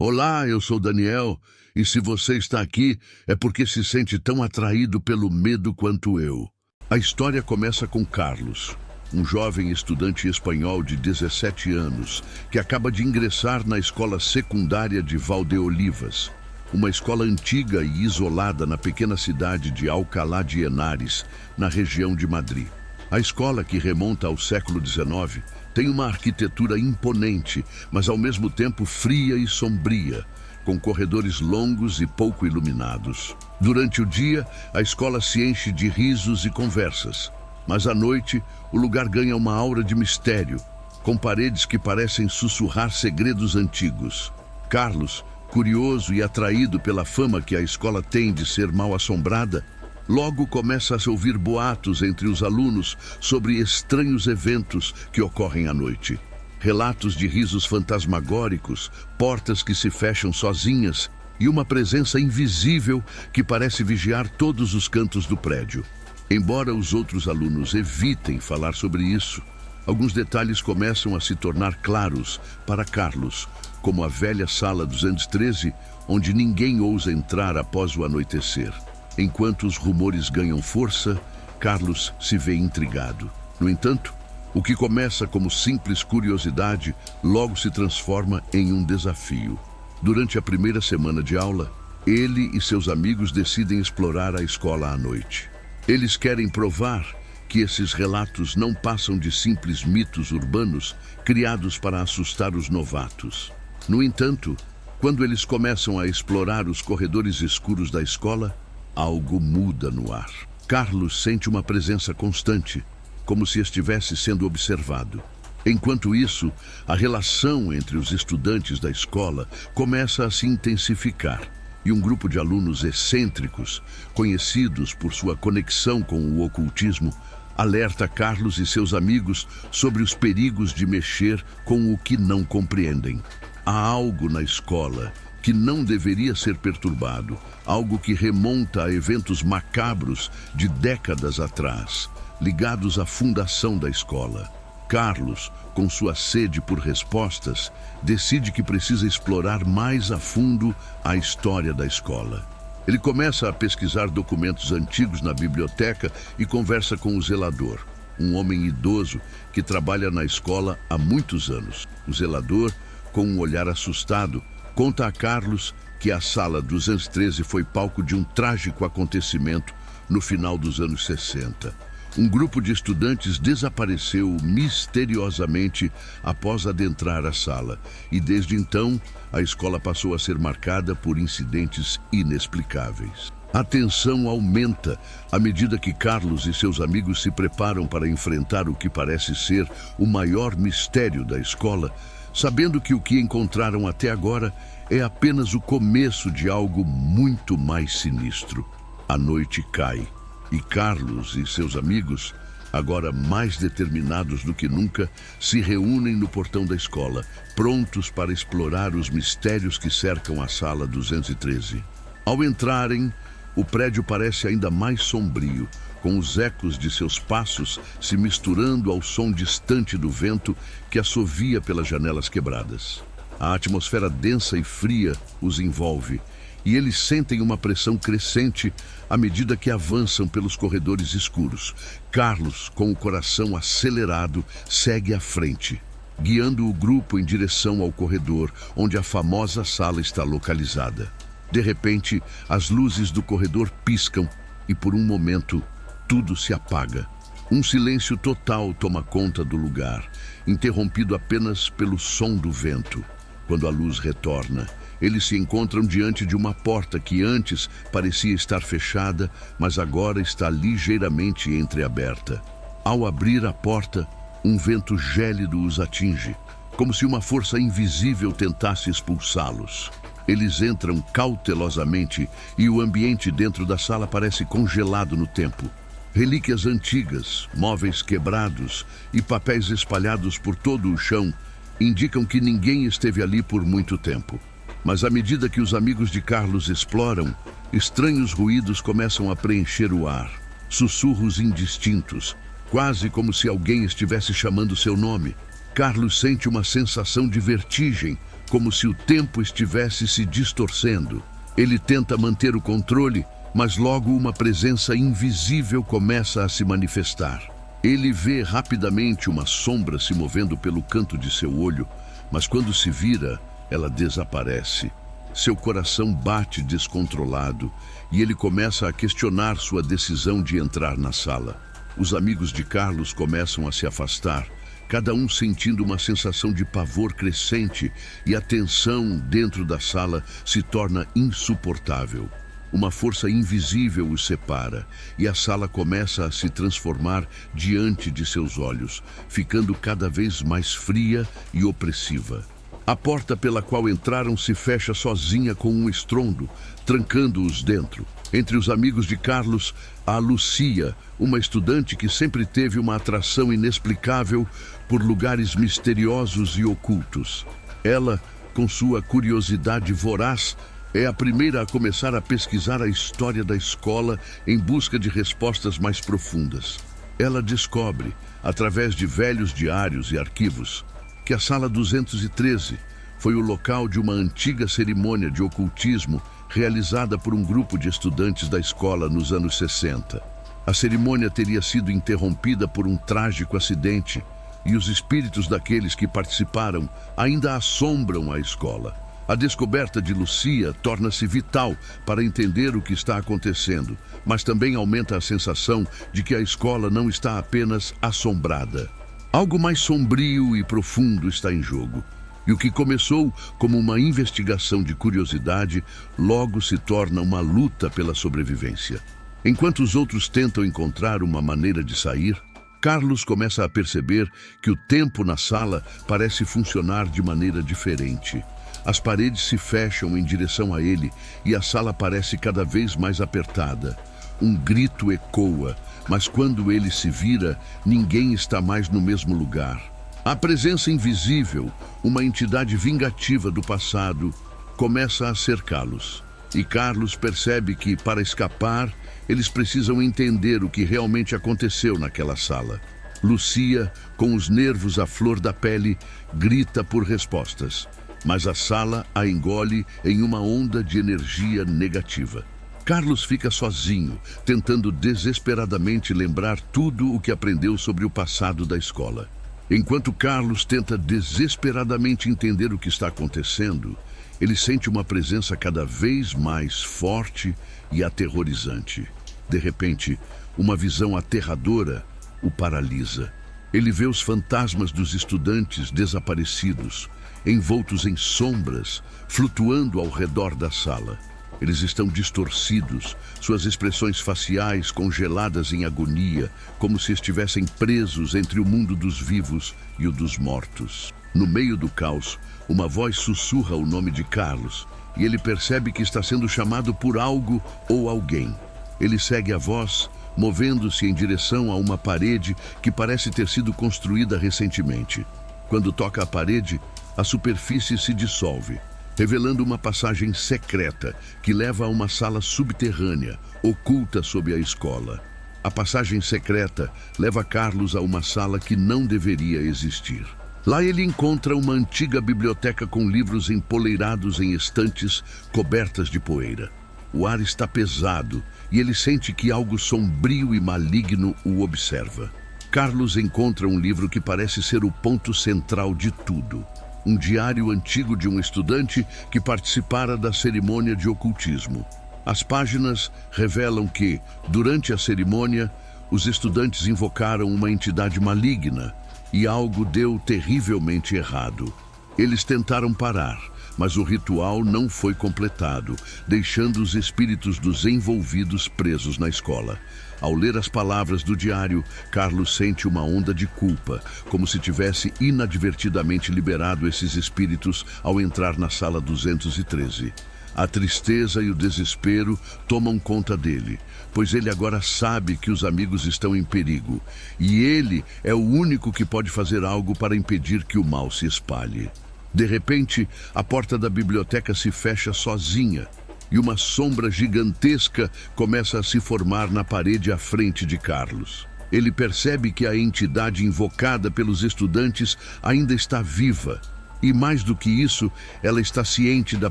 Olá, eu sou Daniel, e se você está aqui é porque se sente tão atraído pelo medo quanto eu. A história começa com Carlos, um jovem estudante espanhol de 17 anos que acaba de ingressar na escola secundária de Valdeolivas, uma escola antiga e isolada na pequena cidade de Alcalá de Henares, na região de Madrid. A escola, que remonta ao século XIX, tem uma arquitetura imponente, mas ao mesmo tempo fria e sombria, com corredores longos e pouco iluminados. Durante o dia, a escola se enche de risos e conversas, mas à noite, o lugar ganha uma aura de mistério, com paredes que parecem sussurrar segredos antigos. Carlos, curioso e atraído pela fama que a escola tem de ser mal assombrada, logo começa a se ouvir boatos entre os alunos sobre estranhos eventos que ocorrem à noite. Relatos de risos fantasmagóricos, portas que se fecham sozinhas e uma presença invisível que parece vigiar todos os cantos do prédio. Embora os outros alunos evitem falar sobre isso, alguns detalhes começam a se tornar claros para Carlos, como a velha sala 213, onde ninguém ousa entrar após o anoitecer. Enquanto os rumores ganham força, Carlos se vê intrigado. No entanto, o que começa como simples curiosidade logo se transforma em um desafio. Durante a primeira semana de aula, ele e seus amigos decidem explorar a escola à noite. Eles querem provar que esses relatos não passam de simples mitos urbanos criados para assustar os novatos. No entanto, quando eles começam a explorar os corredores escuros da escola, algo muda no ar. Carlos sente uma presença constante, como se estivesse sendo observado. Enquanto isso, a relação entre os estudantes da escola começa a se intensificar, e um grupo de alunos excêntricos, conhecidos por sua conexão com o ocultismo, alerta Carlos e seus amigos sobre os perigos de mexer com o que não compreendem. Há algo na escola que não deveria ser perturbado, algo que remonta a eventos macabros de décadas atrás, ligados à fundação da escola. Carlos, com sua sede por respostas, decide que precisa explorar mais a fundo a história da escola. Ele começa a pesquisar documentos antigos na biblioteca e conversa com o zelador, um homem idoso que trabalha na escola há muitos anos. O zelador, com um olhar assustado, conta a Carlos que a sala 213 foi palco de um trágico acontecimento no final dos anos 60. Um grupo de estudantes desapareceu misteriosamente após adentrar a sala, e desde então a escola passou a ser marcada por incidentes inexplicáveis. A tensão aumenta à medida que Carlos e seus amigos se preparam para enfrentar o que parece ser o maior mistério da escola, sabendo que o que encontraram até agora é apenas o começo de algo muito mais sinistro. A noite cai e Carlos e seus amigos, agora mais determinados do que nunca, se reúnem no portão da escola, prontos para explorar os mistérios que cercam a sala 213. Ao entrarem, o prédio parece ainda mais sombrio, com os ecos de seus passos se misturando ao som distante do vento que assovia pelas janelas quebradas. A atmosfera densa e fria os envolve, e eles sentem uma pressão crescente à medida que avançam pelos corredores escuros. Carlos, com o coração acelerado, segue à frente, guiando o grupo em direção ao corredor onde a famosa sala está localizada. De repente, as luzes do corredor piscam e, por um momento, tudo se apaga. Um silêncio total toma conta do lugar, interrompido apenas pelo som do vento. Quando a luz retorna, eles se encontram diante de uma porta que antes parecia estar fechada, mas agora está ligeiramente entreaberta. Ao abrir a porta, um vento gélido os atinge, como se uma força invisível tentasse expulsá-los. Eles entram cautelosamente e o ambiente dentro da sala parece congelado no tempo. Relíquias antigas, móveis quebrados e papéis espalhados por todo o chão indicam que ninguém esteve ali por muito tempo. Mas à medida que os amigos de Carlos exploram, estranhos ruídos começam a preencher o ar. Sussurros indistintos, quase como se alguém estivesse chamando seu nome. Carlos sente uma sensação de vertigem, como se o tempo estivesse se distorcendo. Ele tenta manter o controle, mas logo uma presença invisível começa a se manifestar. Ele vê rapidamente uma sombra se movendo pelo canto de seu olho, mas quando se vira, ela desaparece. Seu coração bate descontrolado e ele começa a questionar sua decisão de entrar na sala. Os amigos de Carlos começam a se afastar, cada um sentindo uma sensação de pavor crescente, e a tensão dentro da sala se torna insuportável. Uma força invisível os separa e a sala começa a se transformar diante de seus olhos, ficando cada vez mais fria e opressiva. A porta pela qual entraram se fecha sozinha com um estrondo, trancando-os dentro. Entre os amigos de Carlos, há Lucia, uma estudante que sempre teve uma atração inexplicável por lugares misteriosos e ocultos. Ela, com sua curiosidade voraz, é a primeira a começar a pesquisar a história da escola em busca de respostas mais profundas. Ela descobre, através de velhos diários e arquivos, que a Sala 213 foi o local de uma antiga cerimônia de ocultismo realizada por um grupo de estudantes da escola nos anos 60. A cerimônia teria sido interrompida por um trágico acidente e os espíritos daqueles que participaram ainda assombram a escola. A descoberta de Lucia torna-se vital para entender o que está acontecendo, mas também aumenta a sensação de que a escola não está apenas assombrada. Algo mais sombrio e profundo está em jogo, e o que começou como uma investigação de curiosidade, logo se torna uma luta pela sobrevivência. Enquanto os outros tentam encontrar uma maneira de sair, Carlos começa a perceber que o tempo na sala parece funcionar de maneira diferente. As paredes se fecham em direção a ele e a sala parece cada vez mais apertada. Um grito ecoa, mas quando ele se vira, ninguém está mais no mesmo lugar. A presença invisível, uma entidade vingativa do passado, começa a cercá-los. E Carlos percebe que, para escapar, eles precisam entender o que realmente aconteceu naquela sala. Lucia, com os nervos à flor da pele, grita por respostas, mas a sala a engole em uma onda de energia negativa. Carlos fica sozinho, tentando desesperadamente lembrar tudo o que aprendeu sobre o passado da escola. Enquanto Carlos tenta desesperadamente entender o que está acontecendo, ele sente uma presença cada vez mais forte e aterrorizante. De repente, uma visão aterradora o paralisa. Ele vê os fantasmas dos estudantes desaparecidos, envoltos em sombras, flutuando ao redor da sala. Eles estão distorcidos, suas expressões faciais congeladas em agonia, como se estivessem presos entre o mundo dos vivos e o dos mortos. No meio do caos, uma voz sussurra o nome de Carlos, e ele percebe que está sendo chamado por algo ou alguém. Ele segue a voz, movendo-se em direção a uma parede que parece ter sido construída recentemente. Quando toca a parede, a superfície se dissolve, revelando uma passagem secreta que leva a uma sala subterrânea, oculta sob a escola. A passagem secreta leva Carlos a uma sala que não deveria existir. Lá ele encontra uma antiga biblioteca com livros empoleirados em estantes cobertas de poeira. O ar está pesado e ele sente que algo sombrio e maligno o observa. Carlos encontra um livro que parece ser o ponto central de tudo. Um diário antigo de um estudante que participara da cerimônia de ocultismo. As páginas revelam que, durante a cerimônia, os estudantes invocaram uma entidade maligna e algo deu terrivelmente errado. Eles tentaram parar, mas o ritual não foi completado, deixando os espíritos dos envolvidos presos na escola. Ao ler as palavras do diário, Carlos sente uma onda de culpa, como se tivesse inadvertidamente liberado esses espíritos ao entrar na sala 213. A tristeza e o desespero tomam conta dele, pois ele agora sabe que os amigos estão em perigo, e ele é o único que pode fazer algo para impedir que o mal se espalhe. De repente, a porta da biblioteca se fecha sozinha, e uma sombra gigantesca começa a se formar na parede à frente de Carlos. Ele percebe que a entidade invocada pelos estudantes ainda está viva. E mais do que isso, ela está ciente da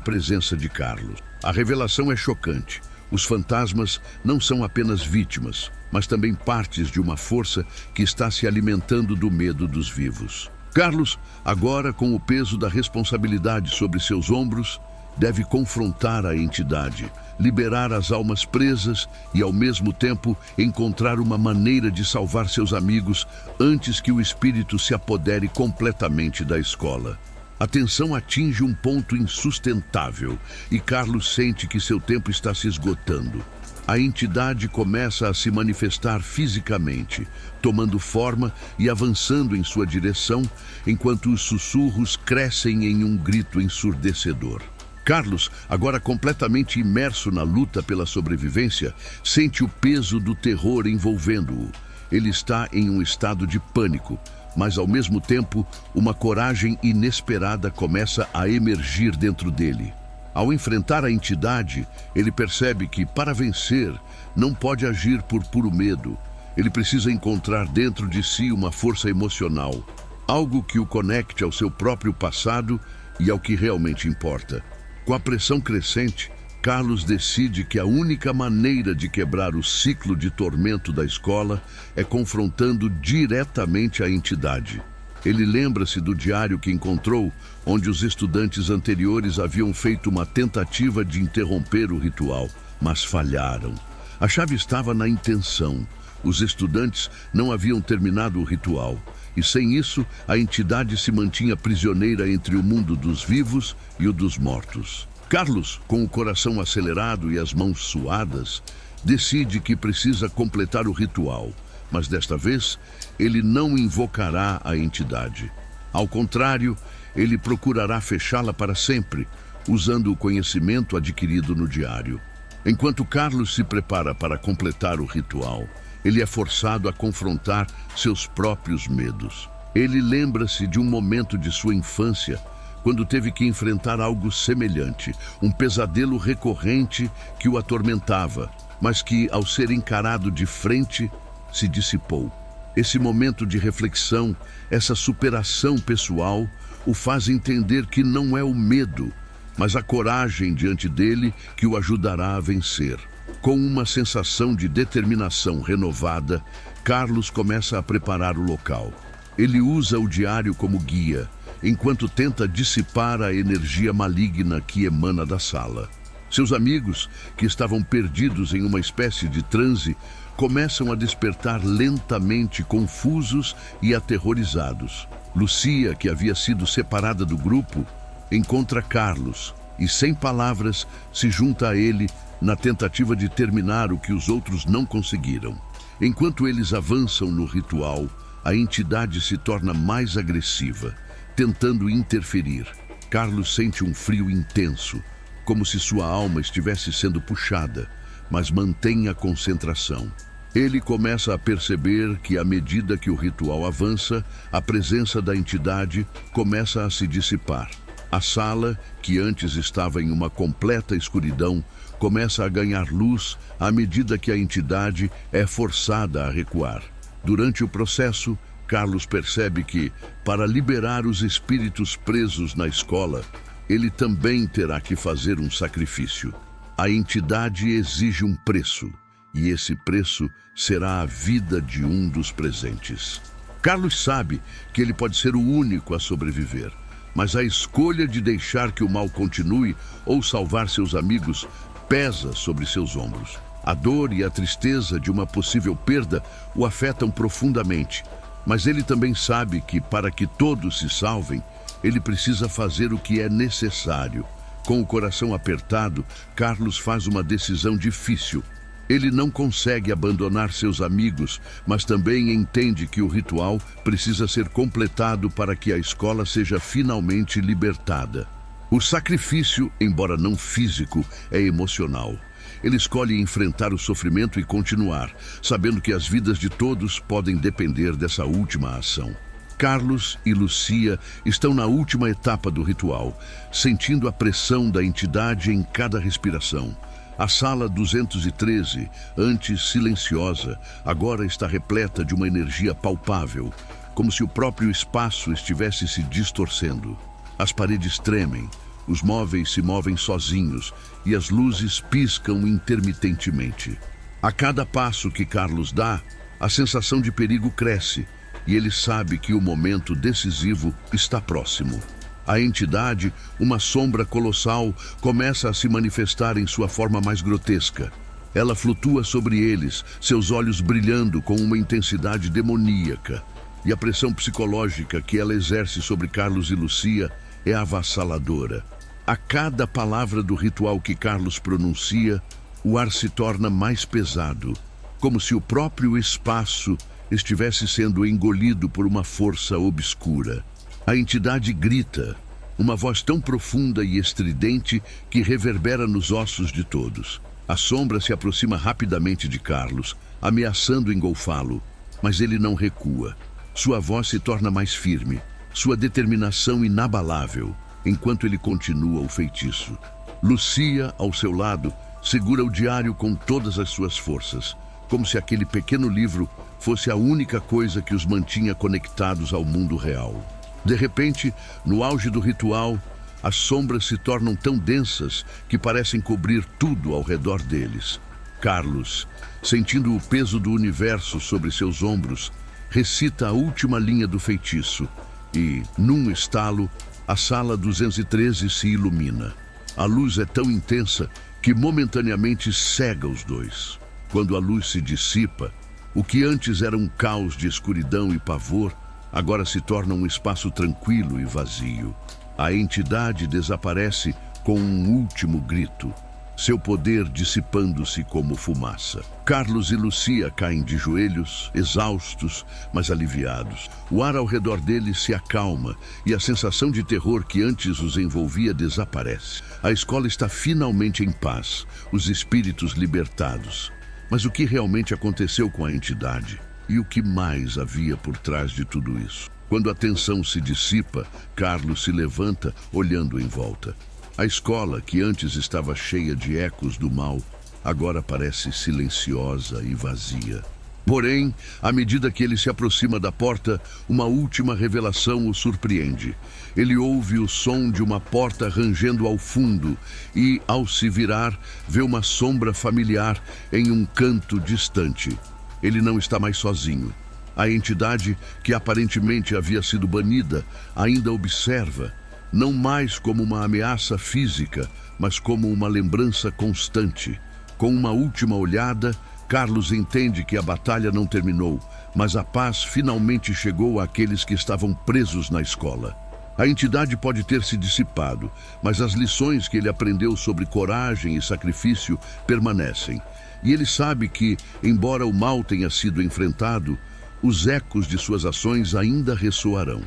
presença de Carlos. A revelação é chocante. Os fantasmas não são apenas vítimas, mas também partes de uma força que está se alimentando do medo dos vivos. Carlos, agora com o peso da responsabilidade sobre seus ombros, deve confrontar a entidade, liberar as almas presas e, ao mesmo tempo, encontrar uma maneira de salvar seus amigos antes que o espírito se apodere completamente da escola. A tensão atinge um ponto insustentável e Carlos sente que seu tempo está se esgotando. A entidade começa a se manifestar fisicamente, tomando forma e avançando em sua direção, enquanto os sussurros crescem em um grito ensurdecedor. Carlos, agora completamente imerso na luta pela sobrevivência, sente o peso do terror envolvendo-o. Ele está em um estado de pânico, mas ao mesmo tempo, uma coragem inesperada começa a emergir dentro dele. Ao enfrentar a entidade, ele percebe que, para vencer, não pode agir por puro medo. Ele precisa encontrar dentro de si uma força emocional, algo que o conecte ao seu próprio passado e ao que realmente importa. Com a pressão crescente, Carlos decide que a única maneira de quebrar o ciclo de tormento da escola é confrontando diretamente a entidade. Ele lembra-se do diário que encontrou, onde os estudantes anteriores haviam feito uma tentativa de interromper o ritual, mas falharam. A chave estava na intenção. Os estudantes não haviam terminado o ritual, e sem isso, a entidade se mantinha prisioneira entre o mundo dos vivos e o dos mortos. Carlos, com o coração acelerado e as mãos suadas, decide que precisa completar o ritual, mas desta vez ele não invocará a entidade. Ao contrário, ele procurará fechá-la para sempre, usando o conhecimento adquirido no diário. Enquanto Carlos se prepara para completar o ritual, ele é forçado a confrontar seus próprios medos. Ele lembra-se de um momento de sua infância, quando teve que enfrentar algo semelhante, um pesadelo recorrente que o atormentava, mas que, ao ser encarado de frente, se dissipou. Esse momento de reflexão, essa superação pessoal, o faz entender que não é o medo, mas a coragem diante dele que o ajudará a vencer. Com uma sensação de determinação renovada, Carlos começa a preparar o local. Ele usa o diário como guia, enquanto tenta dissipar a energia maligna que emana da sala. Seus amigos, que estavam perdidos em uma espécie de transe, começam a despertar lentamente, confusos e aterrorizados. Lucia, que havia sido separada do grupo, encontra Carlos e, sem palavras, se junta a ele na tentativa de terminar o que os outros não conseguiram. Enquanto eles avançam no ritual, a entidade se torna mais agressiva, tentando interferir. Carlos sente um frio intenso, como se sua alma estivesse sendo puxada, mas mantém a concentração. Ele começa a perceber que, à medida que o ritual avança, a presença da entidade começa a se dissipar. A sala, que antes estava em uma completa escuridão, começa a ganhar luz à medida que a entidade é forçada a recuar. Durante o processo, Carlos percebe que, para liberar os espíritos presos na escola, ele também terá que fazer um sacrifício. A entidade exige um preço, e esse preço será a vida de um dos presentes. Carlos sabe que ele pode ser o único a sobreviver, mas a escolha de deixar que o mal continue ou salvar seus amigos pesa sobre seus ombros. A dor e a tristeza de uma possível perda o afetam profundamente, mas ele também sabe que, para que todos se salvem, ele precisa fazer o que é necessário. Com o coração apertado, Carlos faz uma decisão difícil. Ele não consegue abandonar seus amigos, mas também entende que o ritual precisa ser completado para que a escola seja finalmente libertada. O sacrifício, embora não físico, é emocional. Ele escolhe enfrentar o sofrimento e continuar, sabendo que as vidas de todos podem depender dessa última ação. Carlos e Lucia estão na última etapa do ritual, sentindo a pressão da entidade em cada respiração. A sala 213, antes silenciosa, agora está repleta de uma energia palpável, como se o próprio espaço estivesse se distorcendo. As paredes tremem, os móveis se movem sozinhos e as luzes piscam intermitentemente. A cada passo que Carlos dá, a sensação de perigo cresce e ele sabe que o momento decisivo está próximo. A entidade, uma sombra colossal, começa a se manifestar em sua forma mais grotesca. Ela flutua sobre eles, seus olhos brilhando com uma intensidade demoníaca. E a pressão psicológica que ela exerce sobre Carlos e Lucia é avassaladora. A cada palavra do ritual que Carlos pronuncia, o ar se torna mais pesado, como se o próprio espaço estivesse sendo engolido por uma força obscura. A entidade grita, uma voz tão profunda e estridente que reverbera nos ossos de todos. A sombra se aproxima rapidamente de Carlos, ameaçando engolfá-lo, mas ele não recua. Sua voz se torna mais firme, sua determinação inabalável, enquanto ele continua o feitiço. Lucia, ao seu lado, segura o diário com todas as suas forças, como se aquele pequeno livro fosse a única coisa que os mantinha conectados ao mundo real. De repente, no auge do ritual, as sombras se tornam tão densas que parecem cobrir tudo ao redor deles. Carlos, sentindo o peso do universo sobre seus ombros, recita a última linha do feitiço e, num estalo, a sala 213 se ilumina. A luz é tão intensa que momentaneamente cega os dois. Quando a luz se dissipa, o que antes era um caos de escuridão e pavor, agora se torna um espaço tranquilo e vazio. A entidade desaparece com um último grito, seu poder dissipando-se como fumaça. Carlos e Lucia caem de joelhos, exaustos, mas aliviados. O ar ao redor deles se acalma e a sensação de terror que antes os envolvia desaparece. A escola está finalmente em paz, os espíritos libertados. Mas o que realmente aconteceu com a entidade? E o que mais havia por trás de tudo isso? Quando a tensão se dissipa, Carlos se levanta, olhando em volta. A escola, que antes estava cheia de ecos do mal, agora parece silenciosa e vazia. Porém, à medida que ele se aproxima da porta, uma última revelação o surpreende. Ele ouve o som de uma porta rangendo ao fundo e, ao se virar, vê uma sombra familiar em um canto distante. Ele não está mais sozinho. A entidade, que aparentemente havia sido banida, ainda observa, não mais como uma ameaça física, mas como uma lembrança constante. Com uma última olhada, Carlos entende que a batalha não terminou, mas a paz finalmente chegou àqueles que estavam presos na escola. A entidade pode ter se dissipado, mas as lições que ele aprendeu sobre coragem e sacrifício permanecem. E ele sabe que, embora o mal tenha sido enfrentado, os ecos de suas ações ainda ressoarão.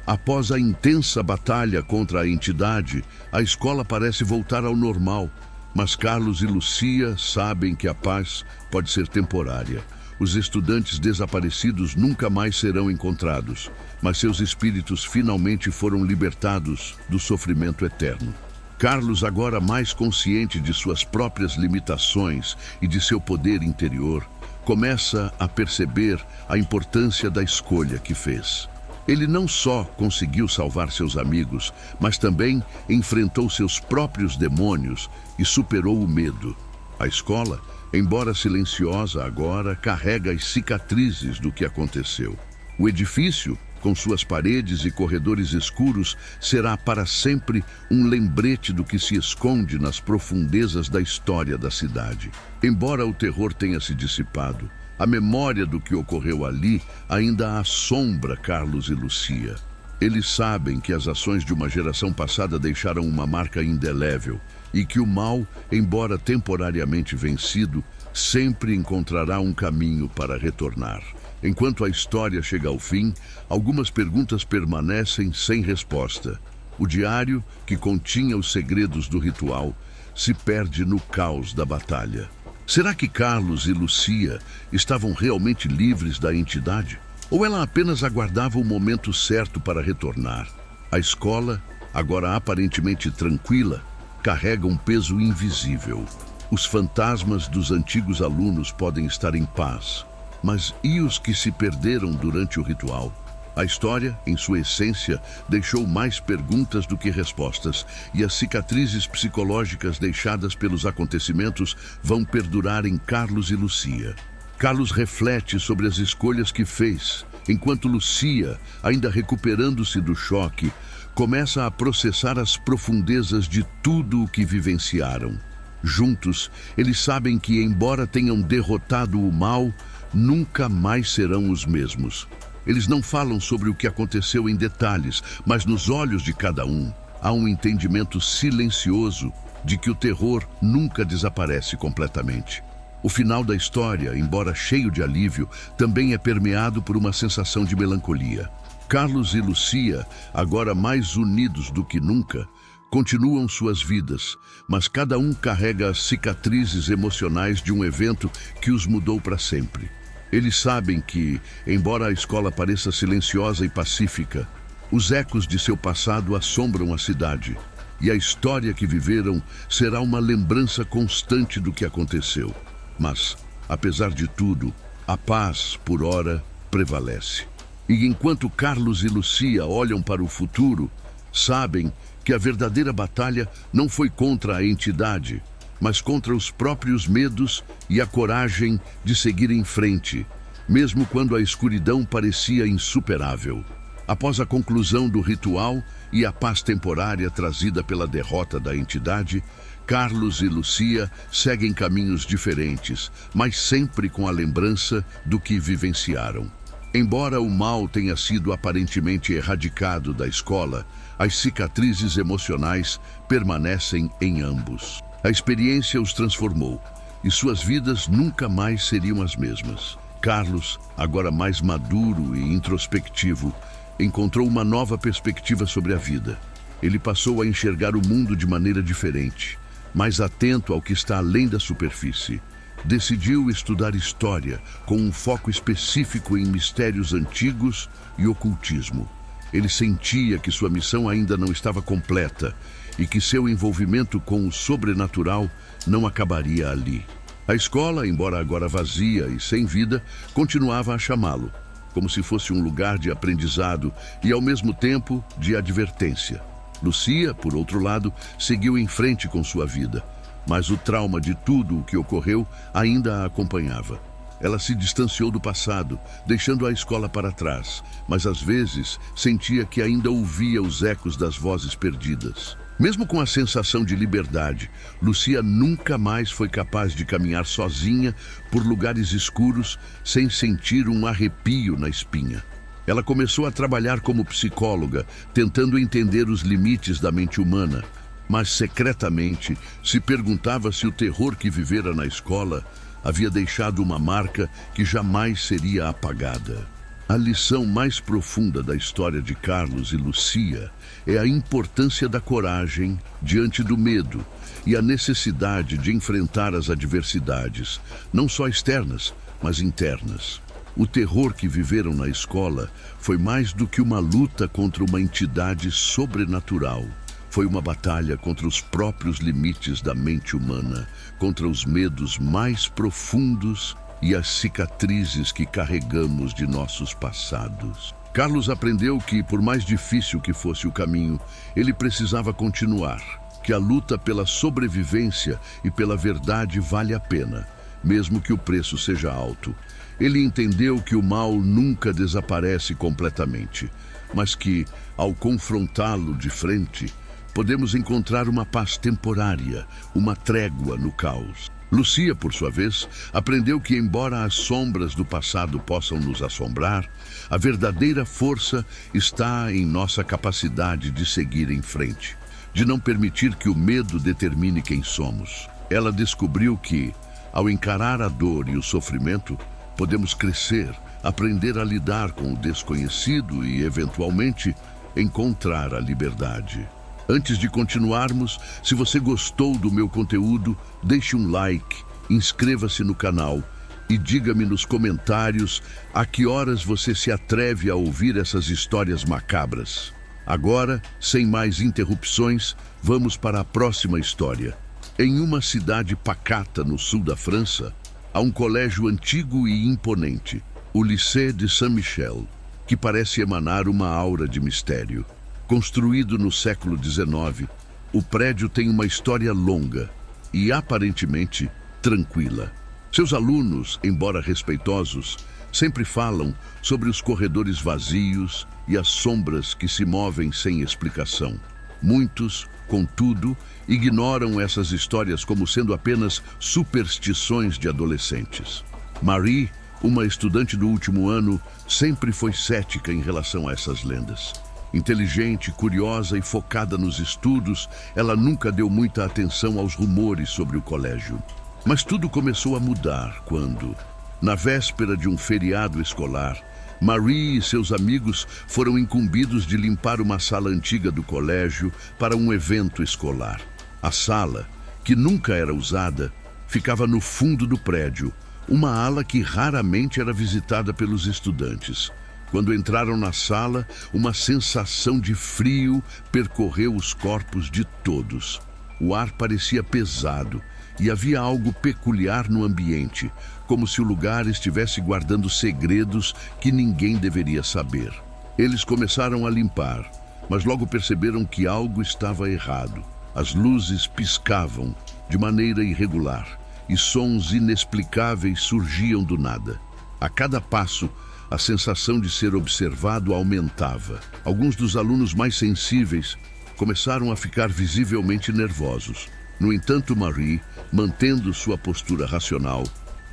Após a intensa batalha contra a entidade, a escola parece voltar ao normal, mas Carlos e Lucia sabem que a paz pode ser temporária. Os estudantes desaparecidos nunca mais serão encontrados, mas seus espíritos finalmente foram libertados do sofrimento eterno. Carlos, agora mais consciente de suas próprias limitações e de seu poder interior, começa a perceber a importância da escolha que fez. Ele não só conseguiu salvar seus amigos, mas também enfrentou seus próprios demônios e superou o medo. A escola, embora silenciosa agora, carrega as cicatrizes do que aconteceu. O edifício, com suas paredes e corredores escuros, será para sempre um lembrete do que se esconde nas profundezas da história da cidade. Embora o terror tenha se dissipado, a memória do que ocorreu ali ainda assombra Carlos e Lucia. Eles sabem que as ações de uma geração passada deixaram uma marca indelével e que o mal, embora temporariamente vencido, sempre encontrará um caminho para retornar. Enquanto a história chega ao fim, algumas perguntas permanecem sem resposta. O diário, que continha os segredos do ritual, se perde no caos da batalha. Será que Carlos e Lucia estavam realmente livres da entidade? Ou ela apenas aguardava o momento certo para retornar? A escola, agora aparentemente tranquila, carrega um peso invisível. Os fantasmas dos antigos alunos podem estar em paz, mas e os que se perderam durante o ritual? A história, em sua essência, deixou mais perguntas do que respostas, e as cicatrizes psicológicas deixadas pelos acontecimentos vão perdurar em Carlos e Lucia. Carlos reflete sobre as escolhas que fez, enquanto Lucia, ainda recuperando-se do choque, começa a processar as profundezas de tudo o que vivenciaram. Juntos, eles sabem que, embora tenham derrotado o mal, nunca mais serão os mesmos. Eles não falam sobre o que aconteceu em detalhes, mas nos olhos de cada um há um entendimento silencioso de que o terror nunca desaparece completamente. O final da história, embora cheio de alívio, também é permeado por uma sensação de melancolia. Carlos e Lucia, agora mais unidos do que nunca, continuam suas vidas, mas cada um carrega as cicatrizes emocionais de um evento que os mudou para sempre. Eles sabem que, embora a escola pareça silenciosa e pacífica, os ecos de seu passado assombram a cidade, e a história que viveram será uma lembrança constante do que aconteceu. Mas, apesar de tudo, a paz, por ora, prevalece. E enquanto Carlos e Lucia olham para o futuro, sabem que a verdadeira batalha não foi contra a entidade, mas contra os próprios medos e a coragem de seguir em frente, mesmo quando a escuridão parecia insuperável. Após a conclusão do ritual e a paz temporária trazida pela derrota da entidade, Carlos e Lucia seguem caminhos diferentes, mas sempre com a lembrança do que vivenciaram. Embora o mal tenha sido aparentemente erradicado da escola, as cicatrizes emocionais permanecem em ambos. A experiência os transformou, e suas vidas nunca mais seriam as mesmas. Carlos, agora mais maduro e introspectivo, encontrou uma nova perspectiva sobre a vida. Ele passou a enxergar o mundo de maneira diferente, mais atento ao que está além da superfície. Decidiu estudar história, com um foco específico em mistérios antigos e ocultismo. Ele sentia que sua missão ainda não estava completa e que seu envolvimento com o sobrenatural não acabaria ali. A escola, embora agora vazia e sem vida, continuava a chamá-lo, como se fosse um lugar de aprendizado e, ao mesmo tempo, de advertência. Lucia, por outro lado, seguiu em frente com sua vida, mas o trauma de tudo o que ocorreu ainda a acompanhava. Ela se distanciou do passado, deixando a escola para trás, mas às vezes sentia que ainda ouvia os ecos das vozes perdidas. Mesmo com a sensação de liberdade, Lucia nunca mais foi capaz de caminhar sozinha por lugares escuros sem sentir um arrepio na espinha. Ela começou a trabalhar como psicóloga, tentando entender os limites da mente humana, mas secretamente se perguntava se o terror que vivera na escola havia deixado uma marca que jamais seria apagada. A lição mais profunda da história de Carlos e Lucia é a importância da coragem diante do medo e a necessidade de enfrentar as adversidades, não só externas, mas internas. O terror que viveram na escola foi mais do que uma luta contra uma entidade sobrenatural. Foi uma batalha contra os próprios limites da mente humana, contra os medos mais profundos e as cicatrizes que carregamos de nossos passados. Carlos aprendeu que, por mais difícil que fosse o caminho, ele precisava continuar, que a luta pela sobrevivência e pela verdade vale a pena, mesmo que o preço seja alto. Ele entendeu que o mal nunca desaparece completamente, mas que, ao confrontá-lo de frente, podemos encontrar uma paz temporária, uma trégua no caos. Lucia, por sua vez, aprendeu que, embora as sombras do passado possam nos assombrar, a verdadeira força está em nossa capacidade de seguir em frente, de não permitir que o medo determine quem somos. Ela descobriu que, ao encarar a dor e o sofrimento, podemos crescer, aprender a lidar com o desconhecido e, eventualmente, encontrar a liberdade. Antes de continuarmos, se você gostou do meu conteúdo, deixe um like, inscreva-se no canal e diga-me nos comentários a que horas você se atreve a ouvir essas histórias macabras. Agora, sem mais interrupções, vamos para a próxima história. Em uma cidade pacata no sul da França, há um colégio antigo e imponente, o Lycée de Saint-Michel. que parece emanar uma aura de mistério. Construído no século XIX, o prédio tem uma história longa e aparentemente tranquila. Seus alunos, embora respeitosos, sempre falam sobre os corredores vazios e as sombras que se movem sem explicação. Muitos, contudo, ignoram essas histórias como sendo apenas superstições de adolescentes. Marie, uma estudante do último ano, sempre foi cética em relação a essas lendas. Inteligente, curiosa e focada nos estudos, ela nunca deu muita atenção aos rumores sobre o colégio. Mas tudo começou a mudar quando, na véspera de um feriado escolar, Marie e seus amigos foram incumbidos de limpar uma sala antiga do colégio para um evento escolar. A sala, que nunca era usada, ficava no fundo do prédio, uma ala que raramente era visitada pelos estudantes. Quando entraram na sala, uma sensação de frio percorreu os corpos de todos. O ar parecia pesado e havia algo peculiar no ambiente, como se o lugar estivesse guardando segredos que ninguém deveria saber. Eles começaram a limpar, mas logo perceberam que algo estava errado. As luzes piscavam de maneira irregular e sons inexplicáveis surgiam do nada. A cada passo, a sensação de ser observado aumentava. Alguns dos alunos mais sensíveis começaram a ficar visivelmente nervosos. No entanto, Marie, mantendo sua postura racional,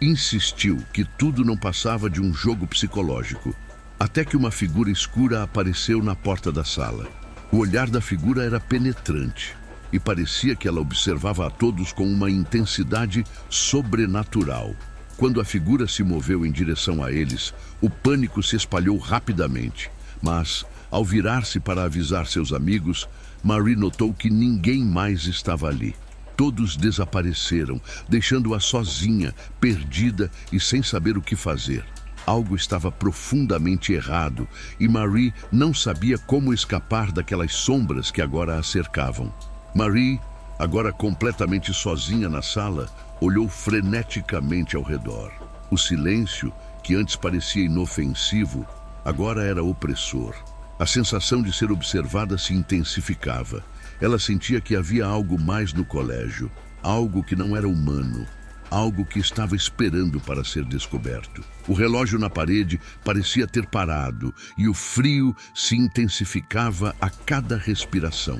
insistiu que tudo não passava de um jogo psicológico, até que uma figura escura apareceu na porta da sala. O olhar da figura era penetrante e parecia que ela observava a todos com uma intensidade sobrenatural. Quando a figura se moveu em direção a eles, o pânico se espalhou rapidamente. Mas, ao virar-se para avisar seus amigos, Marie notou que ninguém mais estava ali. Todos desapareceram, deixando-a sozinha, perdida e sem saber o que fazer. Algo estava profundamente errado e Marie não sabia como escapar daquelas sombras que agora a cercavam. Marie, agora completamente sozinha na sala, olhou freneticamente ao redor. O silêncio, que antes parecia inofensivo, agora era opressor. A sensação de ser observada se intensificava. Ela sentia que havia algo mais no colégio, algo que não era humano, algo que estava esperando para ser descoberto. O relógio na parede parecia ter parado e o frio se intensificava a cada respiração.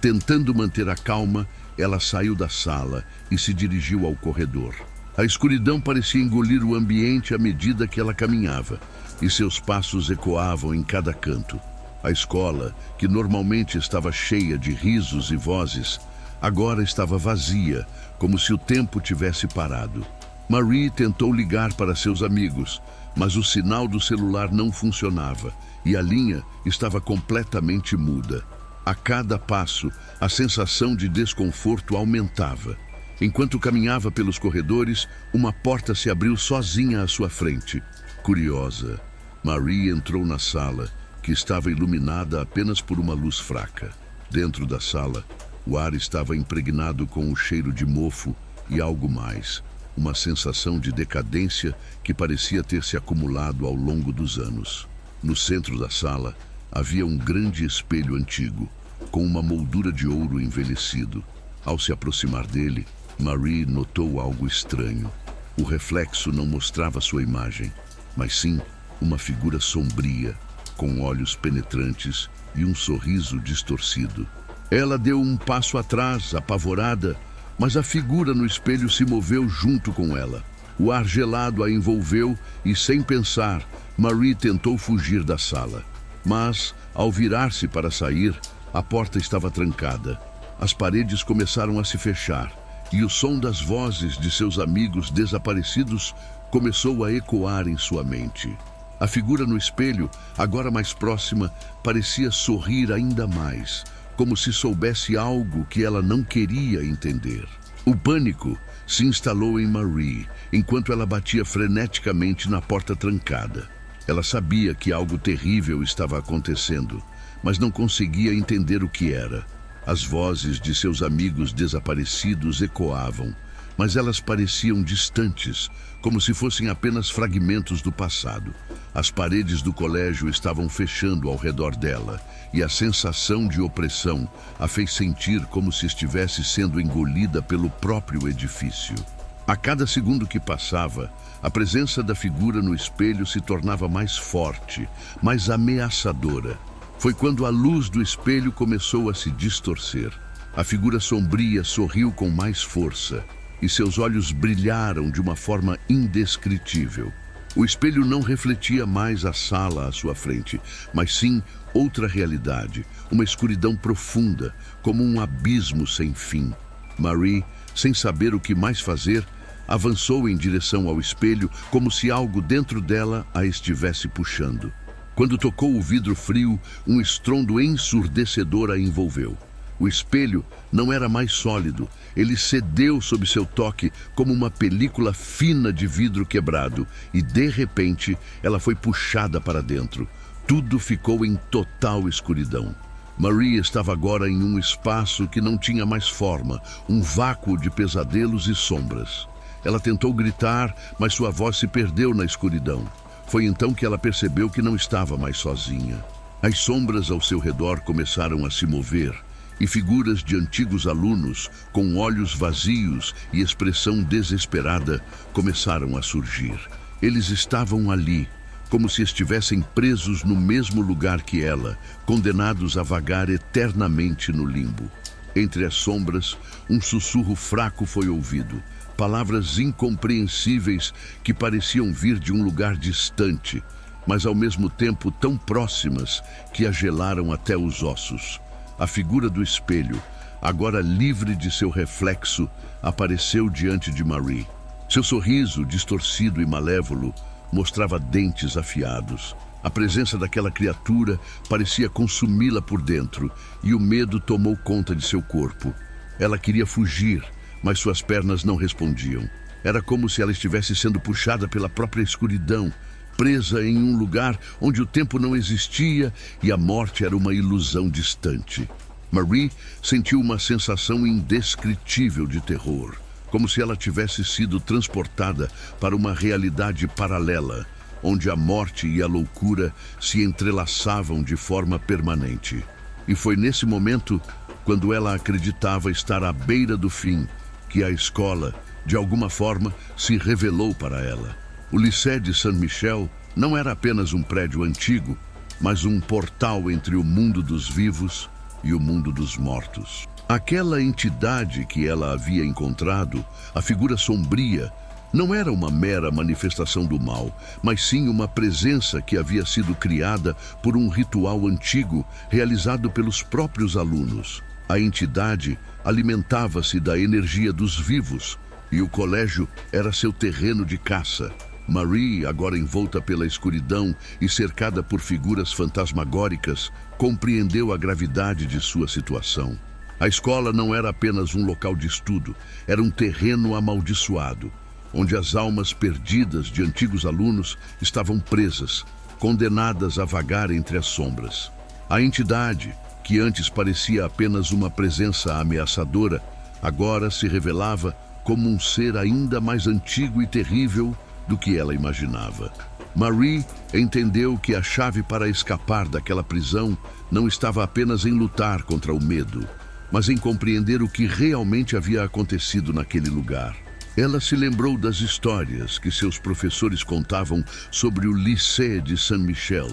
Tentando manter a calma, ela saiu da sala e se dirigiu ao corredor. A escuridão parecia engolir o ambiente à medida que ela caminhava, e seus passos ecoavam em cada canto. A escola, que normalmente estava cheia de risos e vozes, agora estava vazia, como se o tempo tivesse parado. Marie tentou ligar para seus amigos, mas o sinal do celular não funcionava e a linha estava completamente muda. A cada passo, a sensação de desconforto aumentava. Enquanto caminhava pelos corredores, uma porta se abriu sozinha à sua frente. Curiosa, Marie entrou na sala, que estava iluminada apenas por uma luz fraca. Dentro da sala, o ar estava impregnado com o cheiro de mofo e algo mais, uma sensação de decadência que parecia ter se acumulado ao longo dos anos. No centro da sala, havia um grande espelho antigo, com uma moldura de ouro envelhecido. Ao se aproximar dele, Marie notou algo estranho. O reflexo não mostrava sua imagem, mas sim uma figura sombria, com olhos penetrantes e um sorriso distorcido. Ela deu um passo atrás, apavorada, mas a figura no espelho se moveu junto com ela. O ar gelado a envolveu e, sem pensar, Marie tentou fugir da sala. Mas, ao virar-se para sair, a porta estava trancada. As paredes começaram a se fechar e o som das vozes de seus amigos desaparecidos começou a ecoar em sua mente. A figura no espelho, agora mais próxima, parecia sorrir ainda mais, como se soubesse algo que ela não queria entender. O pânico se instalou em Marie, enquanto ela batia freneticamente na porta trancada. Ela sabia que algo terrível estava acontecendo, mas não conseguia entender o que era. As vozes de seus amigos desaparecidos ecoavam, mas elas pareciam distantes, como se fossem apenas fragmentos do passado. As paredes do colégio estavam fechando ao redor dela, e a sensação de opressão a fez sentir como se estivesse sendo engolida pelo próprio edifício. A cada segundo que passava, a presença da figura no espelho se tornava mais forte, mais ameaçadora. Foi quando a luz do espelho começou a se distorcer. A figura sombria sorriu com mais força, e seus olhos brilharam de uma forma indescritível. O espelho não refletia mais a sala à sua frente, mas sim outra realidade, uma escuridão profunda, como um abismo sem fim. Marie, sem saber o que mais fazer, avançou em direção ao espelho, como se algo dentro dela a estivesse puxando. Quando tocou o vidro frio, um estrondo ensurdecedor a envolveu. O espelho não era mais sólido. Ele cedeu sob seu toque como uma película fina de vidro quebrado e, de repente, ela foi puxada para dentro. Tudo ficou em total escuridão. Marie estava agora em um espaço que não tinha mais forma, um vácuo de pesadelos e sombras. Ela tentou gritar, mas sua voz se perdeu na escuridão. Foi então que ela percebeu que não estava mais sozinha. As sombras ao seu redor começaram a se mover, e figuras de antigos alunos, com olhos vazios e expressão desesperada, começaram a surgir. Eles estavam ali, como se estivessem presos no mesmo lugar que ela, condenados a vagar eternamente no limbo. Entre as sombras, um sussurro fraco foi ouvido, palavras incompreensíveis que pareciam vir de um lugar distante, mas ao mesmo tempo tão próximas que a gelaram até os ossos. A figura do espelho, agora livre de seu reflexo, apareceu diante de Marie. Seu sorriso, distorcido e malévolo, mostrava dentes afiados. A presença daquela criatura parecia consumi-la por dentro, e o medo tomou conta de seu corpo. Ela queria fugir, mas suas pernas não respondiam. Era como se ela estivesse sendo puxada pela própria escuridão, presa em um lugar onde o tempo não existia e a morte era uma ilusão distante. Marie sentiu uma sensação indescritível de terror, como se ela tivesse sido transportada para uma realidade paralela, onde a morte e a loucura se entrelaçavam de forma permanente. E foi nesse momento, quando ela acreditava estar à beira do fim, que a escola, de alguma forma, se revelou para ela. O Lycée de Saint-Michel não era apenas um prédio antigo, mas um portal entre o mundo dos vivos e o mundo dos mortos. Aquela entidade que ela havia encontrado, a figura sombria, não era uma mera manifestação do mal, mas sim uma presença que havia sido criada por um ritual antigo realizado pelos próprios alunos. A entidade alimentava-se da energia dos vivos e o colégio era seu terreno de caça. Marie, agora envolta pela escuridão e cercada por figuras fantasmagóricas, compreendeu a gravidade de sua situação. A escola não era apenas um local de estudo, era um terreno amaldiçoado, onde as almas perdidas de antigos alunos estavam presas, condenadas a vagar entre as sombras. A entidade, que antes parecia apenas uma presença ameaçadora, agora se revelava como um ser ainda mais antigo e terrível do que ela imaginava. Marie entendeu que a chave para escapar daquela prisão não estava apenas em lutar contra o medo, mas em compreender o que realmente havia acontecido naquele lugar. Ela se lembrou das histórias que seus professores contavam sobre o Lycée de Saint-Michel,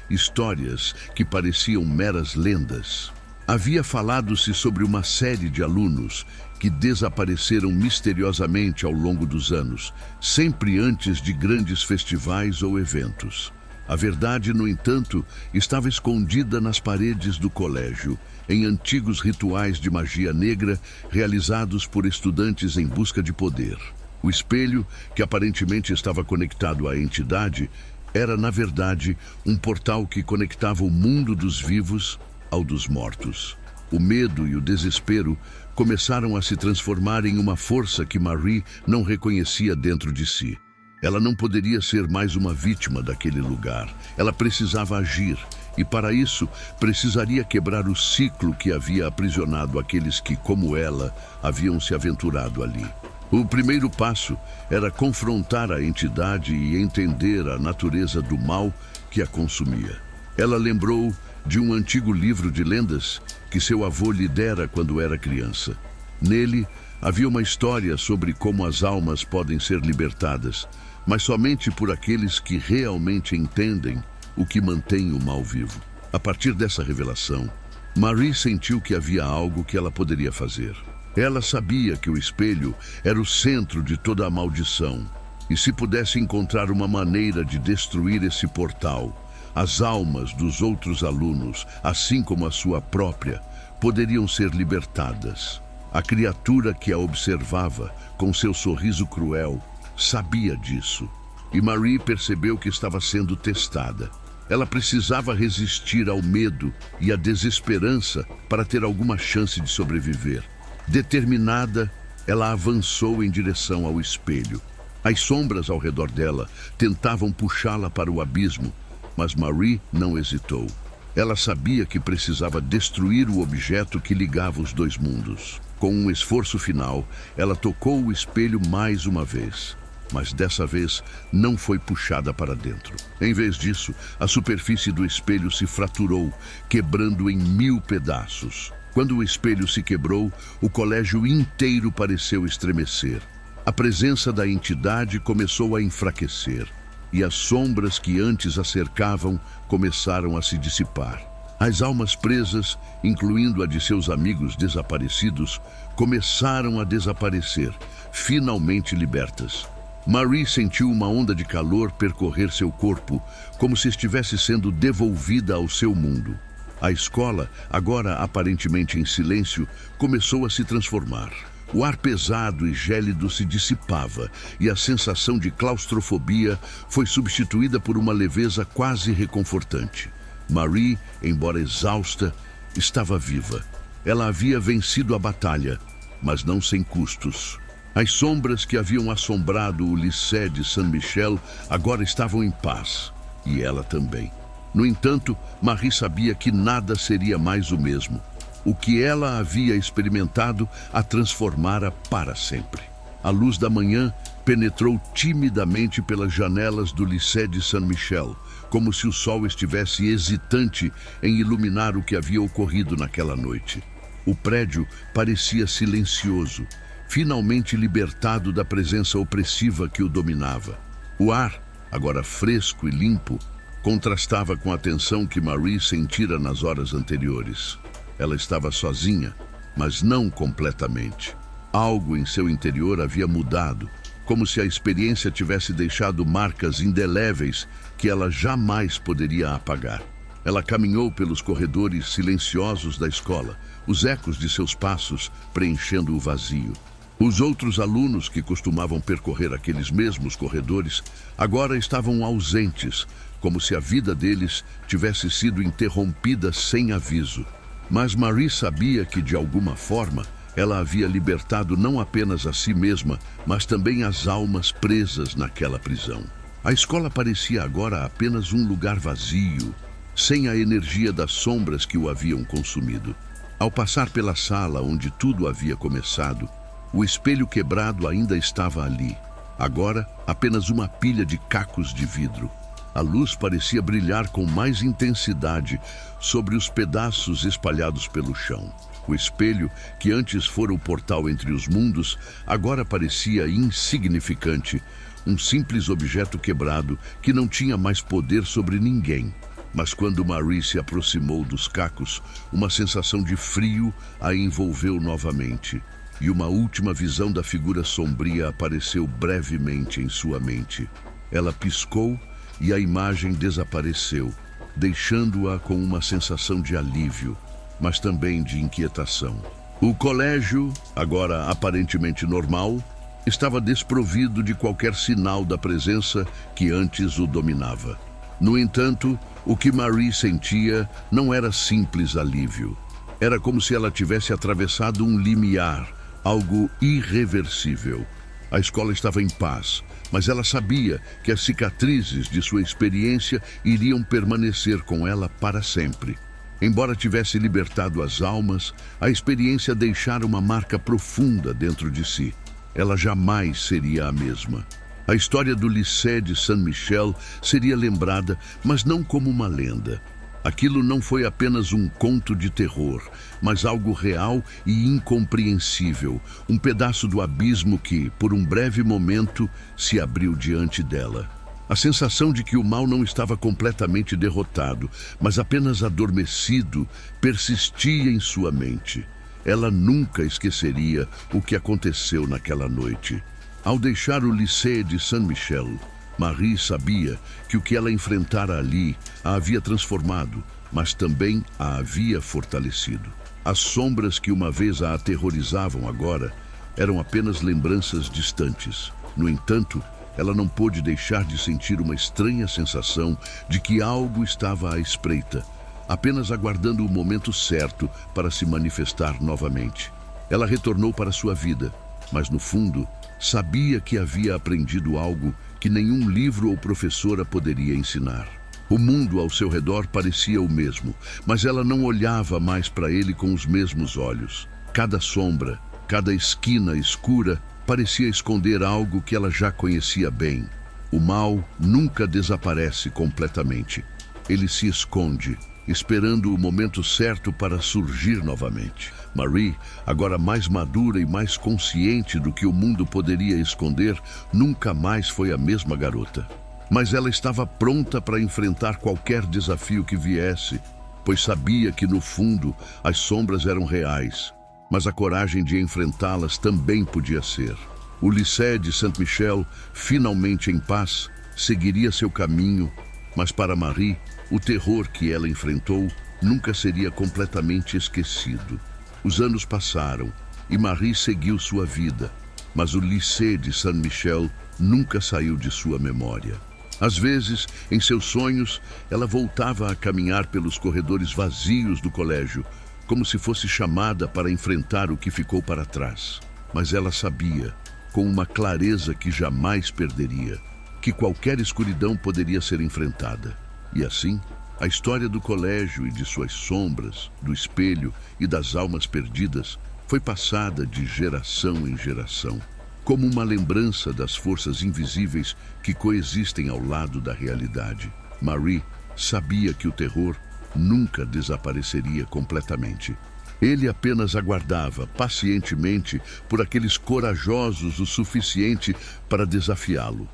histórias que pareciam meras lendas. Havia falado-se sobre uma série de alunos que desapareceram misteriosamente ao longo dos anos, sempre antes de grandes festivais ou eventos. A verdade, no entanto, estava escondida nas paredes do colégio, em antigos rituais de magia negra realizados por estudantes em busca de poder. O espelho, que aparentemente estava conectado à entidade, era, na verdade, um portal que conectava o mundo dos vivos ao dos mortos. O medo e o desespero começaram a se transformar em uma força que Marie não reconhecia dentro de si. Ela não poderia ser mais uma vítima daquele lugar. Ela precisava agir e, para isso, precisaria quebrar o ciclo que havia aprisionado aqueles que, como ela, haviam se aventurado ali. O primeiro passo era confrontar a entidade e entender a natureza do mal que a consumia. Ela lembrou de um antigo livro de lendas que seu avô lhe dera quando era criança. Nele havia uma história sobre como as almas podem ser libertadas, mas somente por aqueles que realmente entendem o que mantém o mal vivo. A partir dessa revelação, Marie sentiu que havia algo que ela poderia fazer. Ela sabia que o espelho era o centro de toda a maldição, e se pudesse encontrar uma maneira de destruir esse portal, as almas dos outros alunos, assim como a sua própria, poderiam ser libertadas. A criatura que a observava, com seu sorriso cruel, sabia disso, e Marie percebeu que estava sendo testada. Ela precisava resistir ao medo e à desesperança para ter alguma chance de sobreviver. Determinada, ela avançou em direção ao espelho. As sombras ao redor dela tentavam puxá-la para o abismo, mas Marie não hesitou. Ela sabia que precisava destruir o objeto que ligava os dois mundos. Com um esforço final, ela tocou o espelho mais uma vez, mas dessa vez não foi puxada para dentro. Em vez disso, a superfície do espelho se fraturou, quebrando em 1000 pedaços. Quando o espelho se quebrou, o colégio inteiro pareceu estremecer. A presença da entidade começou a enfraquecer, e as sombras que antes a cercavam começaram a se dissipar. As almas presas, incluindo a de seus amigos desaparecidos, começaram a desaparecer, finalmente libertas. Marie sentiu uma onda de calor percorrer seu corpo, como se estivesse sendo devolvida ao seu mundo. A escola, agora aparentemente em silêncio, começou a se transformar. O ar pesado e gélido se dissipava e a sensação de claustrofobia foi substituída por uma leveza quase reconfortante. Marie, embora exausta, estava viva. Ela havia vencido a batalha, mas não sem custos. As sombras que haviam assombrado o Lycée de Saint-Michel agora estavam em paz, e ela também. No entanto, Marie sabia que nada seria mais o mesmo. O que ela havia experimentado a transformara para sempre. A luz da manhã penetrou timidamente pelas janelas do Lycée de Saint-Michel, como se o sol estivesse hesitante em iluminar o que havia ocorrido naquela noite. O prédio parecia silencioso, finalmente libertado da presença opressiva que o dominava. O ar, agora fresco e limpo, contrastava com a tensão que Marie sentira nas horas anteriores. Ela estava sozinha, mas não completamente. Algo em seu interior havia mudado, como se a experiência tivesse deixado marcas indeléveis que ela jamais poderia apagar. Ela caminhou pelos corredores silenciosos da escola, os ecos de seus passos preenchendo o vazio. Os outros alunos que costumavam percorrer aqueles mesmos corredores agora estavam ausentes, como se a vida deles tivesse sido interrompida sem aviso. Mas Marie sabia que, de alguma forma, ela havia libertado não apenas a si mesma, mas também as almas presas naquela prisão. A escola parecia agora apenas um lugar vazio, sem a energia das sombras que o haviam consumido. Ao passar pela sala onde tudo havia começado, o espelho quebrado ainda estava ali. Agora, apenas uma pilha de cacos de vidro. A luz parecia brilhar com mais intensidade sobre os pedaços espalhados pelo chão. O espelho, que antes fora o portal entre os mundos, agora parecia insignificante, um simples objeto quebrado que não tinha mais poder sobre ninguém. Mas quando Marie se aproximou dos cacos, uma sensação de frio a envolveu novamente, e uma última visão da figura sombria apareceu brevemente em sua mente. Ela piscou e a imagem desapareceu, deixando-a com uma sensação de alívio, mas também de inquietação. O colégio, agora aparentemente normal, estava desprovido de qualquer sinal da presença que antes o dominava. No entanto, o que Marie sentia não era simples alívio. Era como se ela tivesse atravessado um limiar, algo irreversível. A escola estava em paz, mas ela sabia que as cicatrizes de sua experiência iriam permanecer com ela para sempre. Embora tivesse libertado as almas, a experiência deixara uma marca profunda dentro de si. ela jamais seria a mesma. A história do Lycée de Saint-Michel seria lembrada, mas não como uma lenda. Aquilo não foi apenas um conto de terror, mas algo real e incompreensível, um pedaço do abismo que, por um breve momento, se abriu diante dela. A sensação de que o mal não estava completamente derrotado, mas apenas adormecido, persistia em sua mente. Ela nunca esqueceria o que aconteceu naquela noite. Ao deixar o Lycée de Saint-Michel, Marie sabia que o que ela enfrentara ali a havia transformado, mas também a havia fortalecido. As sombras que uma vez a aterrorizavam agora eram apenas lembranças distantes. No entanto, ela não pôde deixar de sentir uma estranha sensação de que algo estava à espreita, apenas aguardando o momento certo para se manifestar novamente. Ela retornou para sua vida, mas no fundo, sabia que havia aprendido algo que nenhum livro ou professora poderia ensinar. O mundo ao seu redor parecia o mesmo, mas ela não olhava mais para ele com os mesmos olhos. Cada sombra, cada esquina escura parecia esconder algo que ela já conhecia bem. O mal nunca desaparece completamente. Ele se esconde, esperando o momento certo para surgir novamente. Marie, agora mais madura e mais consciente do que o mundo poderia esconder, nunca mais foi a mesma garota. Mas ela estava pronta para enfrentar qualquer desafio que viesse, pois sabia que, no fundo, as sombras eram reais, mas a coragem de enfrentá-las também podia ser. O Lycée de Saint-Michel, finalmente em paz, seguiria seu caminho, mas para Marie, o terror que ela enfrentou nunca seria completamente esquecido. Os anos passaram e Marie seguiu sua vida, mas o Lycée de Saint-Michel nunca saiu de sua memória. Às vezes, em seus sonhos, ela voltava a caminhar pelos corredores vazios do colégio, como se fosse chamada para enfrentar o que ficou para trás. Mas ela sabia, com uma clareza que jamais perderia, que qualquer escuridão poderia ser enfrentada. E assim, a história do colégio e de suas sombras, do espelho e das almas perdidas foi passada de geração em geração, como uma lembrança das forças invisíveis que coexistem ao lado da realidade. Marie sabia que o terror nunca desapareceria completamente. Ele apenas aguardava pacientemente por aqueles corajosos o suficiente para desafiá-lo.